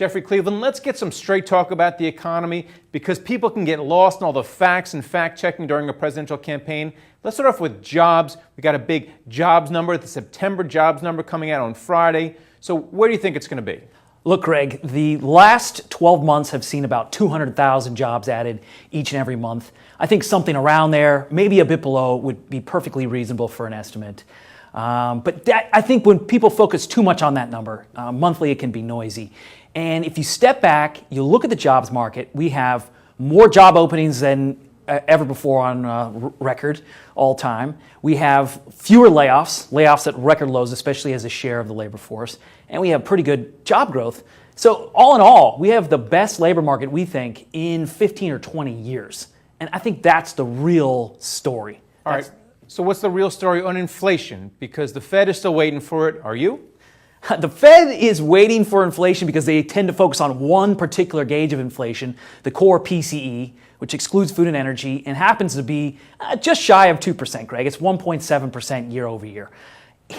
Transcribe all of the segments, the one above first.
Jeffrey Cleveland, let's get some straight talk about the economy because people can get lost in all the facts and fact-checking during a presidential campaign. Let's start off with jobs. We got a big jobs number, the September jobs number coming out on Friday. So where do you think it's going to be? Look, Greg, the last 12 months have seen about 200,000 jobs added each and every month. I think something around there, maybe a bit below, would be perfectly reasonable for an estimate. But I think when people focus too much on that number, monthly it can be noisy. And if you step back, you look at the jobs market, we have more job openings than ever before on record all time. We have fewer layoffs at record lows, especially as a share of the labor force. And we have pretty good job growth. So all in all, we have the best labor market, we think, in 15 or 20 years. And I think that's the real story. All right. So what's the real story on inflation? Because the Fed is still waiting for it. Are you? The Fed is waiting for inflation because they tend to focus on one particular gauge of inflation, the core PCE, which excludes food and energy, and happens to be just shy of 2%, Greg. It's 1.7% year over year.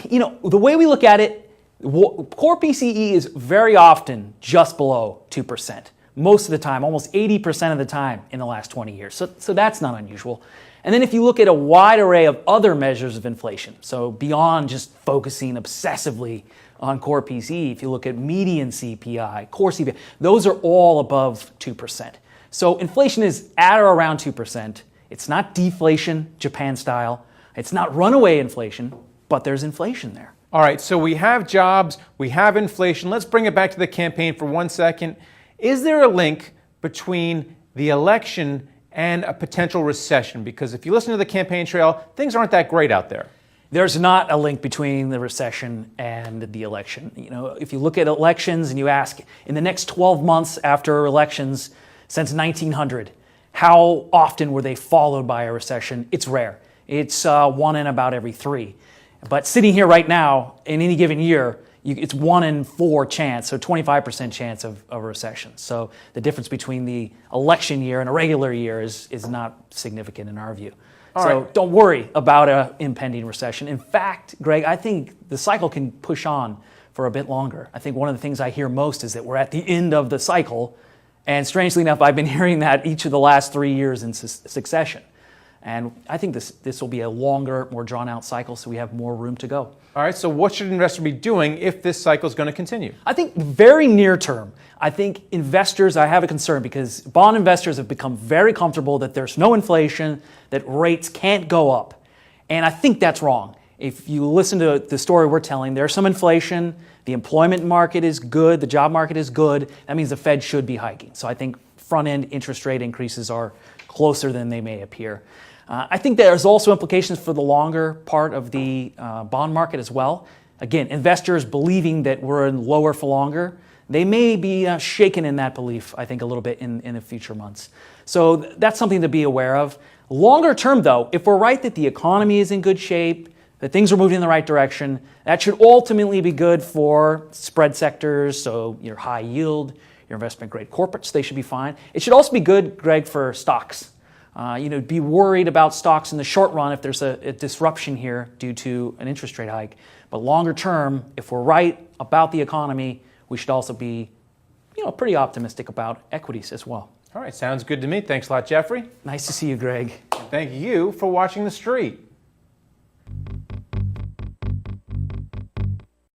You know, the way we look at it, core PCE is very often just below 2%. Most of the time, almost 80% of the time in the last 20 years. So that's not unusual. And then if you look at a wide array of other measures of inflation, so beyond just focusing obsessively on core PCE, if you look at median CPI, core CPI, those are all above 2%. So inflation is at or around 2%. It's not deflation, Japan style. It's not runaway inflation, but there's inflation there. All right, so we have jobs, we have inflation. Let's bring it back to the campaign for 1 second. Is there a link between the election and a potential recession? Because if you listen to the campaign trail, things aren't that great out there. There's not a link between the recession and the election. You know, if you look at elections and you ask, in the next 12 months after elections since 1900, how often were they followed by a recession? It's rare. It's one in about every three. But sitting here right now, in any given year, it's 1 in 4 chance, so 25% chance of a recession. So the difference between the election year and a regular year is not significant in our view. So don't worry about an impending recession. In fact, Greg, I think the cycle can push on for a bit longer. I think one of the things I hear most is that we're at the end of the cycle. And strangely enough, I've been hearing that each of the last 3 years in succession. And I think this will be a longer, more drawn-out cycle, so we have more room to go. All right, so what should investors be doing if this cycle is going to continue? I think very near term, I think investors, I have a concern because bond investors have become very comfortable that there's no inflation, that rates can't go up. And I think that's wrong. If you listen to the story we're telling, there's some inflation, the employment market is good, the job market is good, that means the Fed should be hiking. So I think front-end interest rate increases are closer than they may appear. I think there's also implications for the longer part of the bond market as well. Again, investors believing that we're in lower for longer, they may be shaken in that belief, I think, a little bit in the future months. So that's something to be aware of. Longer term, though, if we're right that the economy is in good shape, that things are moving in the right direction, that should ultimately be good for spread sectors, so your high yield, your investment grade corporates, they should be fine. It should also be good, Greg, for stocks. Be worried about stocks in the short run if there's a disruption here due to an interest rate hike. But longer term, if we're right about the economy, we should also be, pretty optimistic about equities as well. All right, sounds good to me. Thanks a lot, Jeffrey. Nice to see you, Greg. Thank you for watching The Street.